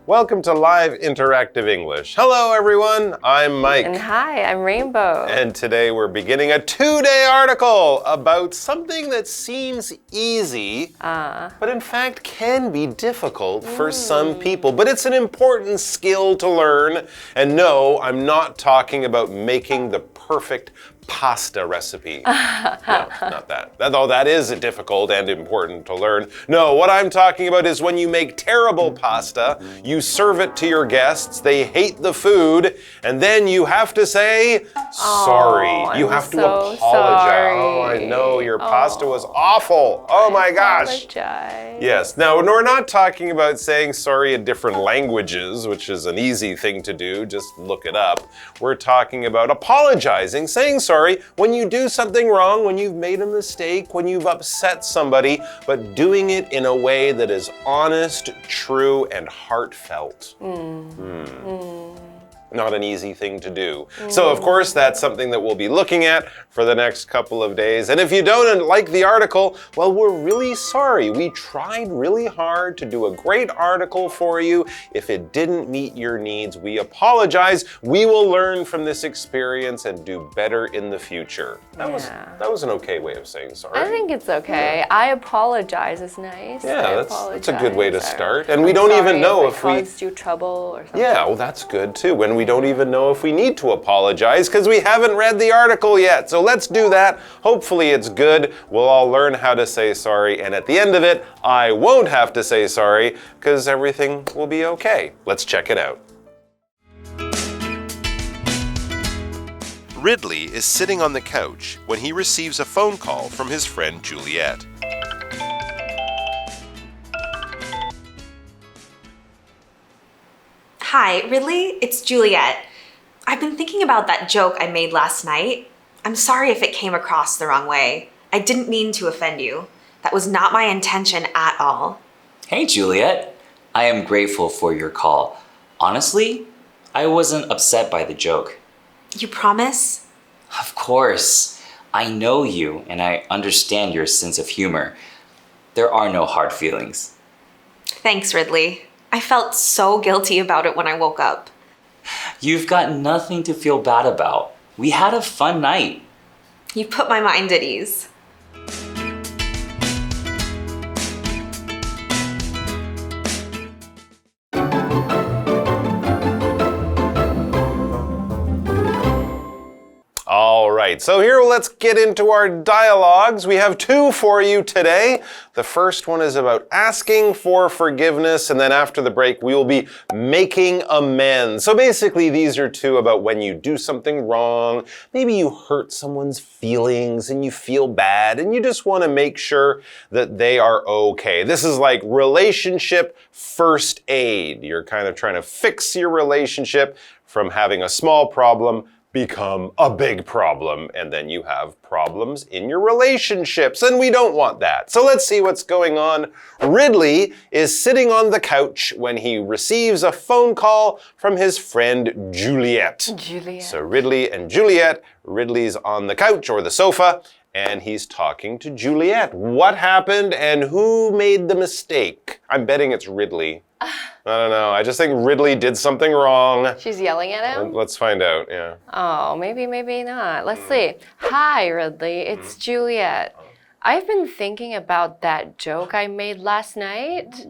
Welcome to Live Interactive English. Hello, everyone. I'm Mike. And hi, I'm Rainbow. And today we're beginning a 2-day article about something that seems easy, but in fact can be difficult for some people. But it's an important skill to learn. And no, I'm not talking about making the perfect pasta recipe. No, not that. Although that is difficult and important to learn. No, what I'm talking about is when you make terrible pasta, you serve it to your guests, they hate the food, and then you have to say sorry. You have to apologize. Sorry. Oh, I know, your pasta was awful. Oh my gosh. Apologize. Yes. Now, we're not talking about saying sorry in different languages, which is an easy thing to do. Just look it up. We're talking about apologizing, saying sorry when you do something wrong, when you've made a mistake, when you've upset somebody, but doing it in a way that is honest, true, and heartfelt. Not an easy thing to do. So, of course, that's something that we'll be looking at for the next couple of days. And if you don't like the article, well, we're really sorry. We tried really hard to do a great article for you. If it didn't meet your needs, we apologize. We will learn from this experience and do better in the future. That was an okay way of saying sorry. I think it's okay. I apologize is nice. Yeah, that's a good way to start. And we don't even know if we caused you trouble or something. Yeah, well, that's good too. When we don't even know if we need to apologize because we haven't read the article yet. So let's do that. Hopefully it's good. We'll all learn how to say sorry. And at the end of it, I won't have to say sorry because everything will be okay. Let's check it out. Ridley is sitting on the couch when he receives a phone call from his friend Juliet. Hi, Ridley, it's Juliet. I've been thinking about that joke I made last night. I'm sorry if it came across the wrong way. I didn't mean to offend you. That was not my intention at all. Hey, Juliet. I am grateful for your call. Honestly, I wasn't upset by the joke. You promise? Of course. I know you and I understand your sense of humor. There are no hard feelings. Thanks, Ridley. I felt so guilty about it when I woke up. You've got nothing to feel bad about. We had a fun night. You put my mind at ease. All right, so here let's get into our dialogues. We have 2 for you today. The first one is about asking for forgiveness, and then after the break, we will be making amends. So basically, these are 2 about when you do something wrong. Maybe you hurt someone's feelings and you feel bad, and you just want to make sure that they are okay. This is like relationship first aid. You're kind of trying to fix your relationship from having a small problem become a big problem, and then you have problems in your relationships, and we don't want that. So let's see what's going on. Ridley is sitting on the couch when he receives a phone call from his friend Juliet. So Ridley and Juliet, Ridley's on the couch or the sofa, and he's talking to Juliet. What happened and who made the mistake? I'm betting it's Ridley. I don't know. I just think Ridley did something wrong. She's yelling at him? Let's find out, yeah. Oh, maybe not. Let's see. Hi, Ridley. It's Juliet. I've been thinking about that joke I made last night.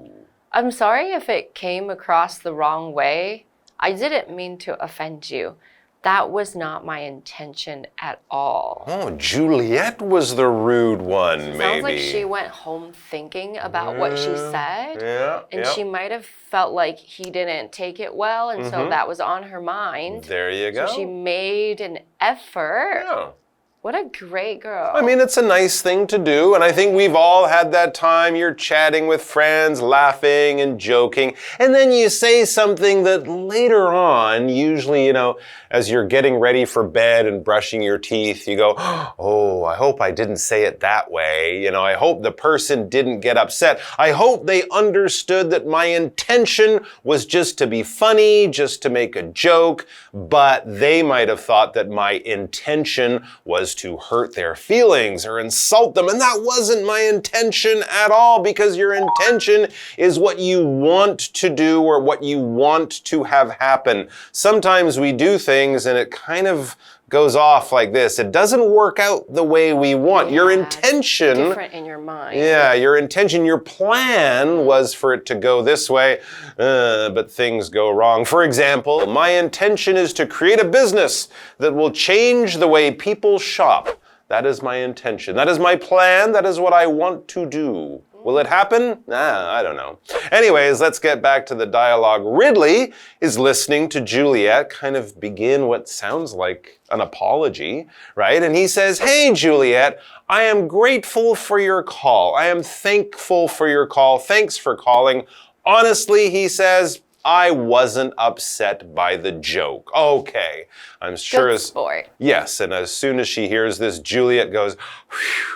I'm sorry if it came across the wrong way. I didn't mean to offend you. That was not my intention at all. Oh, Juliet was the rude one, maybe. Sounds like she went home thinking about what she said. And she might have felt like he didn't take it well, and so that was on her mind. There you go. So she made an effort. Yeah. What a great girl. I mean, it's a nice thing to do, and I think we've all had that time you're chatting with friends, laughing and joking, and then you say something that later on, usually, you know, as you're getting ready for bed and brushing your teeth, you go, oh, I hope I didn't say it that way. You know, I hope the person didn't get upset. I hope they understood that my intention was just to be funny, just to make a joke, but they might have thought that my intention was to hurt their feelings or insult them. And that wasn't my intention at all, because your intention is what you want to do or what you want to have happen. Sometimes we do things and it kind of goes off like this. It doesn't work out the way we want. Your intention... different in your mind. Yeah, your intention, your plan was for it to go this way, but things go wrong. For example, my intention is to create a business that will change the way people shop. That is my intention. That is my plan. That is what I want to do. Will it happen? I don't know. Anyways, let's get back to the dialogue. Ridley is listening to Juliet kind of begin what sounds like an apology, right? And he says, "Hey, Juliet, I am grateful for your call. I am thankful for your call. Thanks for calling. Honestly," he says, "I wasn't upset by the joke." Okay, I'm sure Good sport. Yes, and as soon as she hears this, Juliet goes,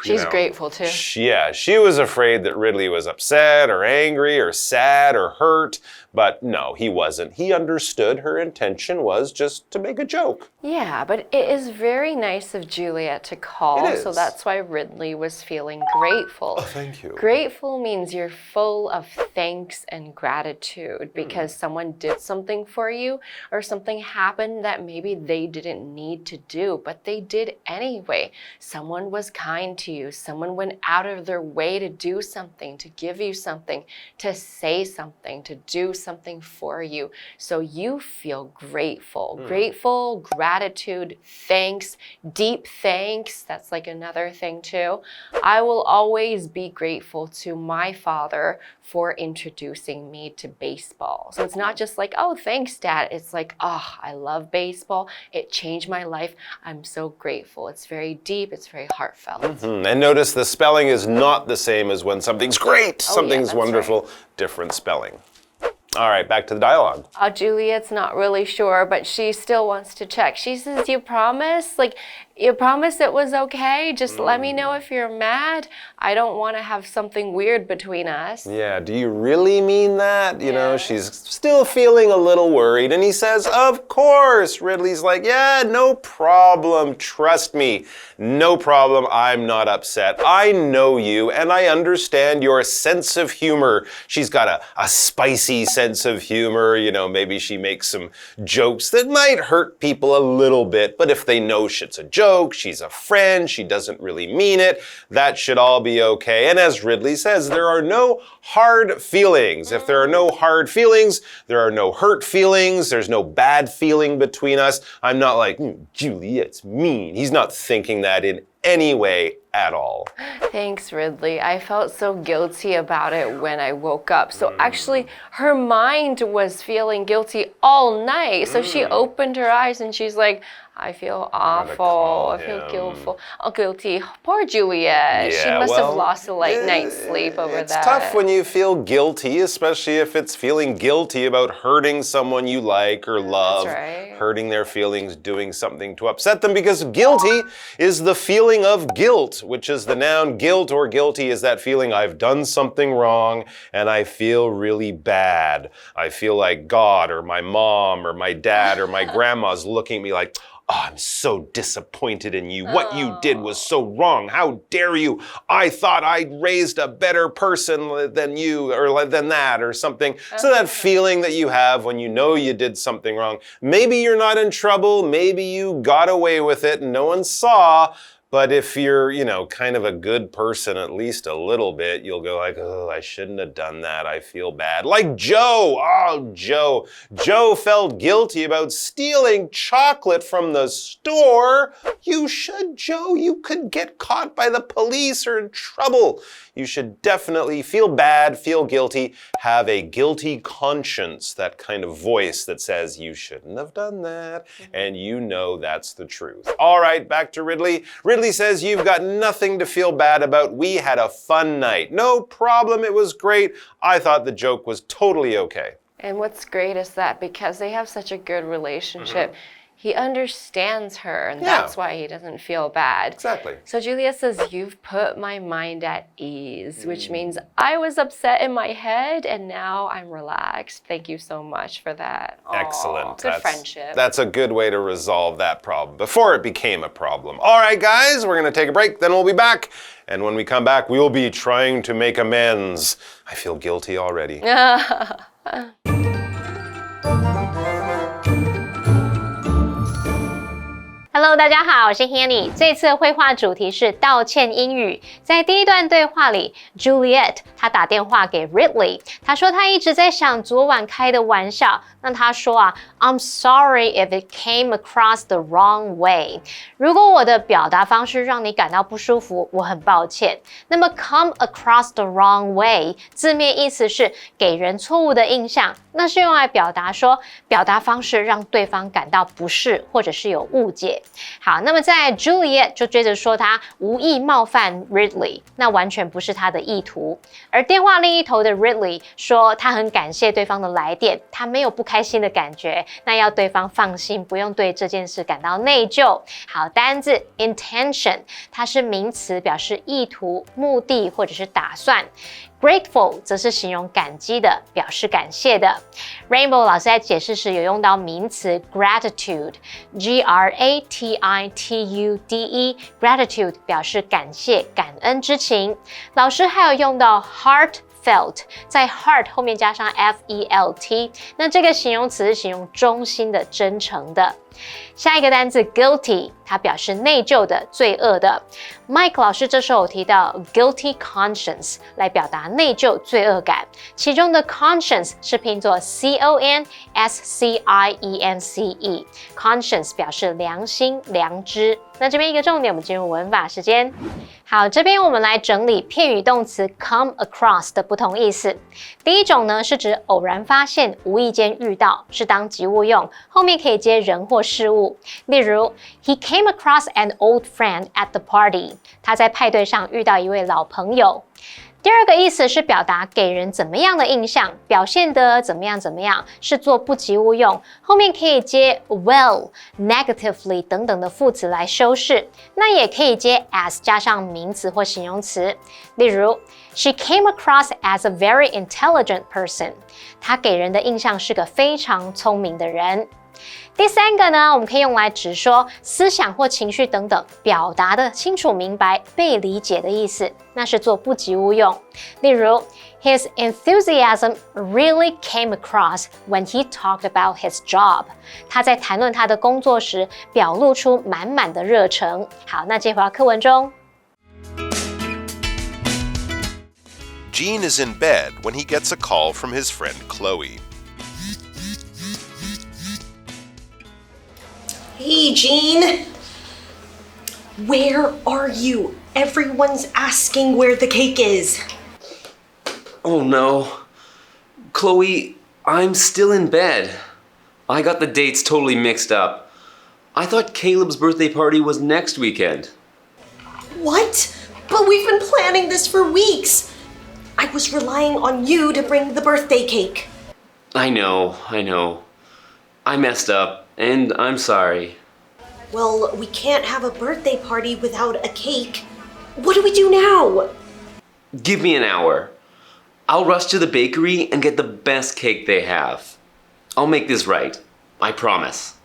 She's grateful too. Yeah, she was afraid that Ridley was upset or angry or sad or hurt, but no, he wasn't. He understood her intention was just to make a joke. Yeah, but it is very nice of Juliet to call, It is. so that's why Ridley was feeling grateful. Oh, thank you. Grateful means you're full of thanks and gratitude because someone did something for you or something happened that maybe they didn't need to do, but they did anyway. Someone was kind to you. Someone went out of their way to do something, to give you something, to say something, to do something for you. So you feel grateful. Grateful, gratitude, thanks, deep thanks. That's like another thing too. I will always be grateful to my father for introducing me to baseball. So it's not just like, oh, thanks, Dad. It's like, oh, I love baseball. It changed my life. I'm so grateful. It's very deep. It's very heartfelt. And notice the spelling is not the same as when something's great, Oh, something's yeah, that's wonderful, different spelling. All right, back to the dialogue. Juliet's not really sure, but she still wants to check. She says, "You promise? Like, you promise it was okay? Just let me know if you're mad. I don't want to have something weird between us." Yeah, do you really mean that? You know, Yeah. she's still feeling a little worried. And he says, "Of course." Ridley's like, "Yeah, no problem. Trust me. No problem. I'm not upset. I know you and I understand your sense of humor." She's got a spicy sense of humor. You know, maybe she makes some jokes that might hurt people a little bit. But if they know it's a joke, she's a friend, she doesn't really mean it, that should all be okay. And as Ridley says, there are no hard feelings. If there are no hard feelings, there are no hurt feelings, there's no bad feeling between us. I'm not like, Juliet's mean. He's not thinking that in any way at all. Thanks, Ridley. I felt so guilty about it when I woke up. So actually, her mind was feeling guilty all night. So she opened her eyes and she's like, I feel awful. I feel guilty. Poor Juliet. She must have lost a night's sleep over that. It's tough when you feel guilty, especially if it's feeling guilty about hurting someone you like or love, hurting their feelings, doing something to upset them, because guilty is the feeling of guilt, which is the noun. Guilt or guilty is that feeling, I've done something wrong and I feel really bad. I feel like God or my mom or my dad or my grandma's looking at me like, oh, I'm so disappointed in you. What you did was so wrong. How dare you? I thought I raised a better person than you or than that or something. So that feeling that you have when you know you did something wrong. Maybe you're not in trouble. Maybe you got away with it and no one saw. But if you're, you know, kind of a good person, at least a little bit, you'll go like, oh, I shouldn't have done that. I feel bad. Like Joe. Oh, Joe. Joe felt guilty about stealing chocolate from the store. You should, Joe. You could get caught by the police or in trouble. You should definitely feel bad, feel guilty, have a guilty conscience, that kind of voice that says you shouldn't have done that, and you know that's the truth. All right, back to Ridley. Ridley says, you've got nothing to feel bad about. We had a fun night. No problem, it was great. I thought the joke was totally okay. And what's great is that because they have such a good relationship, he understands her, and Yeah. that's why he doesn't feel bad. Exactly. So Juliet says, you've put my mind at ease, which means I was upset in my head, and now I'm relaxed. Thank you so much for that. Excellent. Good friendship. That's a good way to resolve that problem before it became a problem. All right, guys, we're going to take a break, then we'll be back. And when we come back, we will be trying to make amends. I feel guilty already. Hello， 大家好，我是 Hanny。这次的绘画主题是道歉英语。在第一段对话里 ，Juliet 她打电话给 Ridley， 她说她一直在想昨晚开的玩笑。那她说啊 ，I'm sorry if it came across the wrong way。如果我的表达方式让你感到不舒服，我很抱歉。那么 come across the wrong way 字面意思是给人错误的印象，那是用来表达说表达方式让对方感到不适或者是有误解。好，那么在 Juliet 就追着说她无意冒犯 Ridley， 那完全不是她的意图。而电话另一头的 Ridley 说他很感谢对方的来电，他没有不开心的感觉，那要对方放心，不用对这件事感到内疚。好，单字 intention 它是名词，表示意图、目的或者是打算。Grateful 则是形容感激的，表示感谢的。Rainbow 老师在解释时有用到名词 gratitude， G-R-A-T-I-T-U-D-E， gratitude 表示感谢、感恩之情。老师还有用到 heartfelt， 在 heart 后面加上 F-E-L-T， 那这个形容词是形容衷心的、真诚的。下一个单字 guilty， 它表示内疚的、罪恶的。Mike 老师这时候有提到 guilty conscience 来表达内疚、罪恶感，其中的 conscience 是拼作 C-O-N-S-C-I-E-N-C-E， conscience 表示良心、良知。那这边一个重点，我们进入文法时间。好，这边我们来整理片语动词 come across 的不同意思。第一种呢是指偶然发现、无意间遇到，是当及物用，后面可以接人或事物。例如 He came across an old friend at the party， 他在派对上遇到一位老朋友。第二个意思是表达给人怎么样的印象，表现得怎么样怎么样，是做不及物用，后面可以接 well、negatively 等等的副词来修饰，那也可以接 as 加上名词或形容词。例如 She came across as a very intelligent person， 她给人的印象是个非常聪明的人。第三个呢，我们可以用来指说思想或情绪等等表达的清楚明白、被理解的意思，那是做不及物用。例如 His enthusiasm really came across when he talked about his job。 他在谈论他的工作时表露出满满的热忱。好，那接回到课文中。Gene is in bed when he gets a call from his friend Chloe. Hey, Gene. Where are you? Everyone's asking where the cake is. Oh no. Chloe, I'm still in bed. I got the dates totally mixed up. I thought Caleb's birthday party was next weekend. What? But we've been planning this for weeks. I was relying on you to bring the birthday cake. I know. I messed up, and I'm sorry. Well, we can't have a birthday party without a cake. What do we do now? Give me an hour. I'll rush to the bakery and get the best cake they have. I'll make this right. I promise.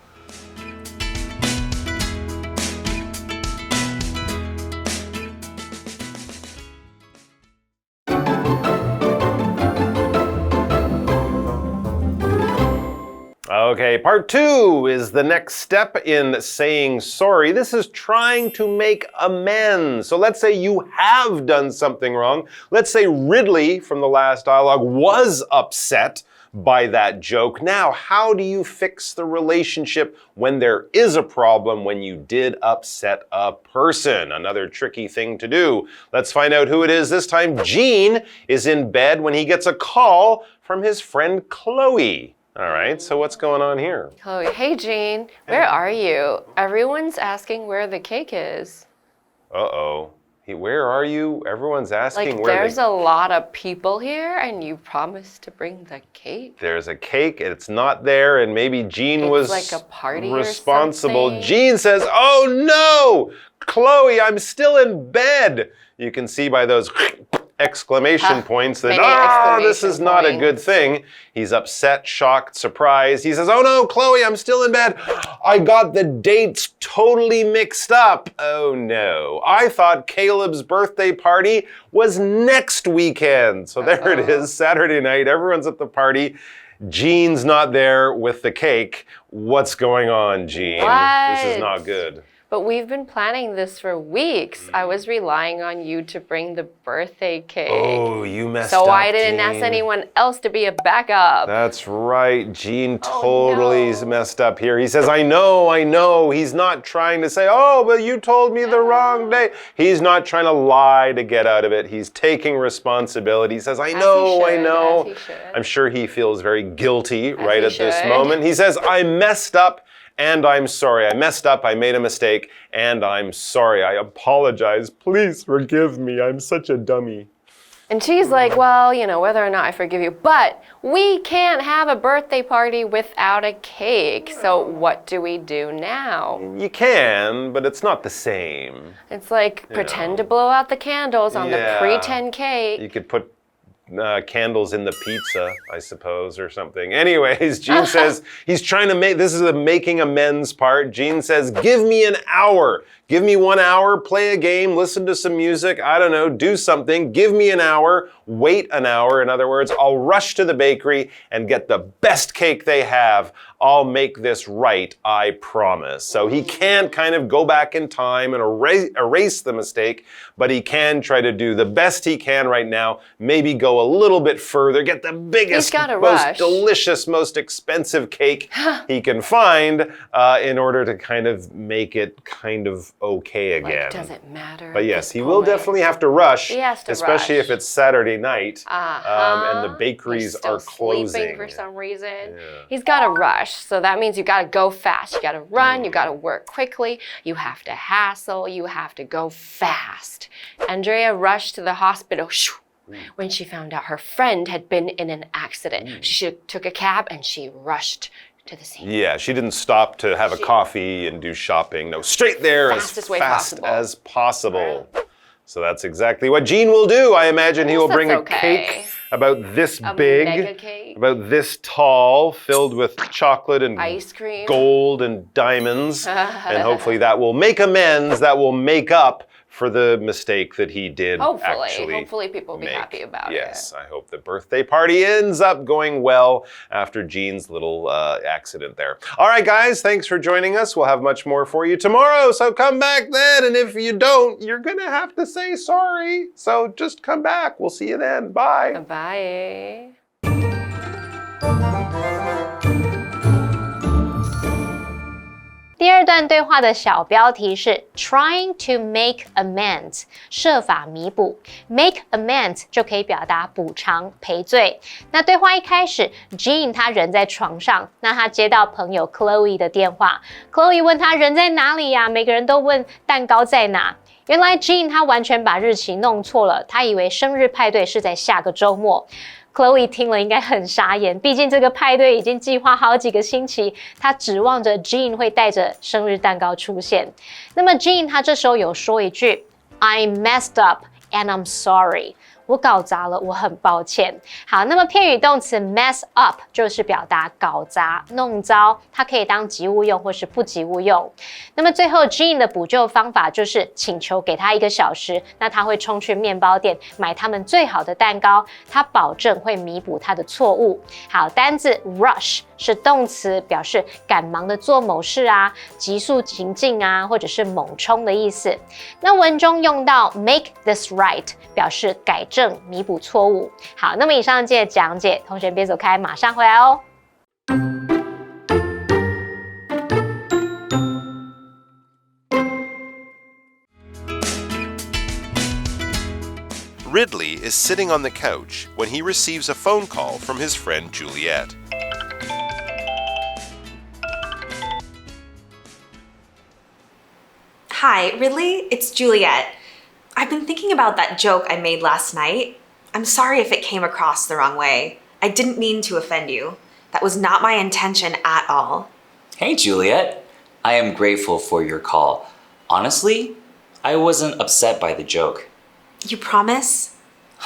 Okay, part 2 is the next step in saying sorry. This is trying to make amends. So let's say you have done something wrong. Let's say Ridley from the last dialogue was upset by that joke. Now, how do you fix the relationship when there is a problem, when you did upset a person? Another tricky thing to do. Let's find out who it is this time. Gene is in bed when he gets a call from his friend Chloe. All right, so what's going on here? Chloe, hey Gene, where are you? Everyone's asking where the cake is. Uh-oh. Where are you? Everyone's asking Like, where there's a lot of people here, and you promised to bring the cake. There's a cake, it's not there, and maybe Jean was like a party responsible. or something. Jean says, "Oh no! Chloe, I'm still in bed." You can see by those exclamation points that, this is not a good thing. He's upset, shocked, surprised. He says, "Oh no, Chloe, I'm still in bed. I got the dates totally mixed up. Oh no. I thought Caleb's birthday party was next weekend." So there it is, Saturday night. Everyone's at the party. Jean's not there with the cake. What's going on, Jean? What? This is not good. But we've been planning this for weeks. I was relying on you to bring the birthday cake. Oh, you messed up, So I didn't ask Jean. anyone else to be a backup. That's right. Jean totally messed up here. He says, I know. He's not trying to say, "Oh, but you told me the wrong day." He's not trying to lie to get out of it. He's taking responsibility. He says, I know. As he should. I'm sure he feels very guilty right he at this should. moment. He says, I messed up. And I'm sorry. I messed up. I made a mistake. And I'm sorry. I apologize. Please forgive me. I'm such a dummy. And she's like, well, whether or not I forgive you, but we can't have a birthday party without a cake. So what do we do now? You can, but it's not the same. It's like pretend to blow out the candles on the pretend cake. You could put candles in the pizza, I suppose, or something. Anyways, Jean says he's trying to this is a making amends part. Jean says, give me an hour. Give me 1 hour, play a game, listen to some music, I don't know, do something. Give me an hour, wait an hour. In other words, I'll rush to the bakery and get the best cake they have. I'll make this right, I promise. So he can't kind of go back in time and erase the mistake, but he can try to do the best he can right now, maybe go a little bit further, get the biggest, most delicious, most expensive cake he can find in order to kind of make it kind of okay again. Like, does it matter? But yes, he will definitely have to rush, He has to especially rush. if it's Saturday night and the bakeries He's still are closing. Sleeping for some reason. He's got to rush, so that means you got to go fast. You got to run. You got to work quickly. You have to hassle. You have to go fast. Andrea rushed to the hospital when she found out her friend had been in an accident. She took a cab and she rushed to the scene. Yeah, she didn't stop to have a coffee and do shopping. No, straight there as fast as possible. Right. So that's exactly what Jean will do. I imagine he will bring a okay. cake about this A big, mega cake. about this tall, filled with chocolate and Ice cream. gold and diamonds. And hopefully that will make amends, that will make up for the mistake that he did Hopefully people will be make. happy about Yes, I hope the birthday party ends up going well after Jean's little accident there. All right, guys, thanks for joining us. We'll have much more for you tomorrow, so come back then. And if you don't, you're going to have to say sorry. So just come back. We'll see you then. Bye. Bye. 第二段对话的小标题是 trying to make amends， 设法弥补。make amends 就可以表达补偿、赔罪。那对话一开始 ，Jean 她人在床上，那她接到朋友 Chloe 的电话 ，Chloe 问她人在哪里呀？每个人都问蛋糕在哪。原来 Jean 她完全把日期弄错了，她以为生日派对是在下个周末。Chloe 听了应该很傻眼，毕竟这个派对已经计划好几个星期，她指望着 Jean 会带着生日蛋糕出现。那么 Jean 她这时候有说一句 I messed up and I'm sorry。我搞砸了，我很抱歉。好，那么片语动词 mess up 就是表达搞砸、弄糟，它可以当及物用或是不及物用。那么最后 Jean 的补救方法就是请求给他1个小时，那他会冲去面包店买他们最好的蛋糕，他保证会弥补他的错误。好，单字 rush 是动词，表示赶忙的做某事啊，急速行进啊，或者是猛冲的意思。那文中用到 make this right， 表示改正、弥补错误。好，那么以上这些讲解，同学别走开，马上回来哦。Ridley is sitting on the couch when he receives a phone call from his friend Juliet. Hi, Ridley, it's Juliet. I've been thinking about that joke I made last night. I'm sorry if it came across the wrong way. I didn't mean to offend you. That was not my intention at all. Hey, Juliet. I am grateful for your call. Honestly, I wasn't upset by the joke. You promise?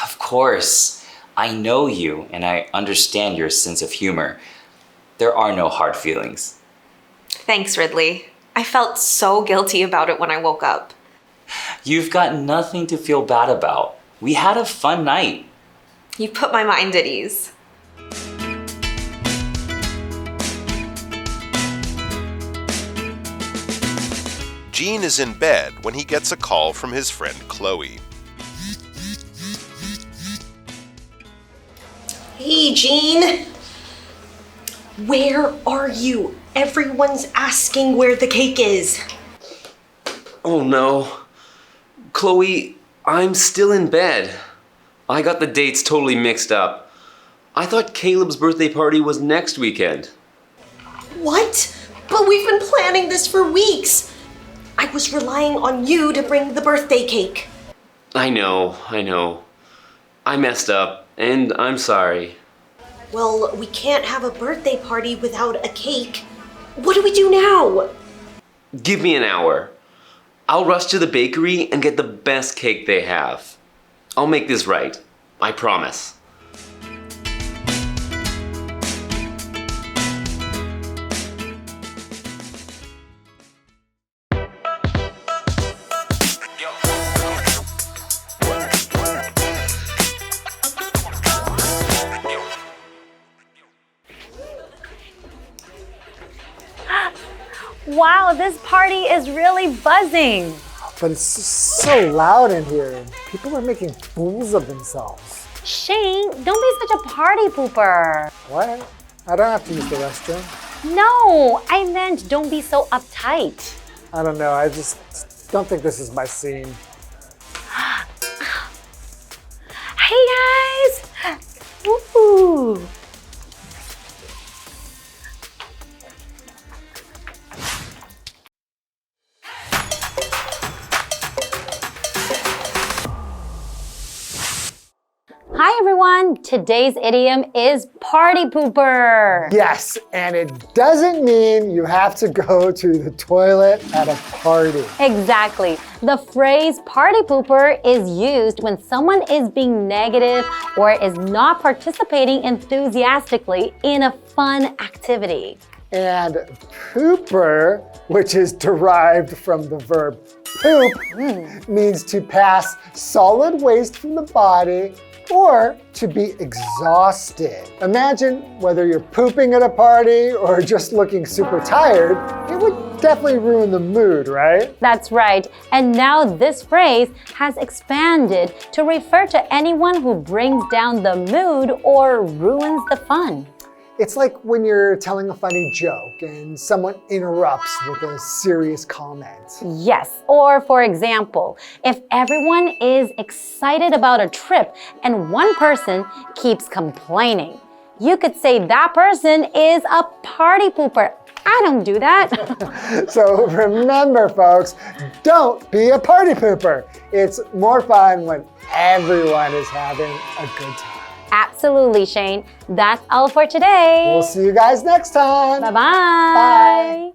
Of course. I know you and I understand your sense of humor. There are no hard feelings. Thanks, Ridley. I felt so guilty about it when I woke up. You've got nothing to feel bad about. We had a fun night. You put my mind at ease. Gene is in bed when he gets a call from his friend Chloe. Hey, Gene. Where are you? Everyone's asking where the cake is. Oh no. Chloe, I'm still in bed. I got the dates totally mixed up. I thought Caleb's birthday party was next weekend. What? But we've been planning this for weeks. I was relying on you to bring the birthday cake. I know. I messed up, and I'm sorry. Well, we can't have a birthday party without a cake. What do we do now? Give me an hour. I'll rush to the bakery and get the best cake they have. I'll make this right. I promise. Wow, this party is really buzzing. But it's so loud in here, and people are making fools of themselves. Shane, don't be such a party pooper. What? I don't have to use the restroom. No, I meant don't be so uptight. I don't know, I just don't think this is my scene. Hey guys! Woo! Hi everyone! Today's idiom is party pooper. Yes, and it doesn't mean you have to go to the toilet at a party. Exactly. The phrase party pooper is used when someone is being negative or is not participating enthusiastically in a fun activity. And pooper, which is derived from the verb poop, means to pass solid waste from the body or to be exhausted. Imagine whether you're pooping at a party or just looking super tired, it would definitely ruin the mood, right? That's right. And now this phrase has expanded to refer to anyone who brings down the mood or ruins the fun. It's like when you're telling a funny joke and someone interrupts with a serious comment. Yes, or for example, if everyone is excited about a trip and one person keeps complaining, you could say that person is a party pooper. I don't do that. So remember, folks, don't be a party pooper. It's more fun when everyone is having a good time. Absolutely, Shane. That's all for today. We'll see you guys next time. Bye-bye. Bye.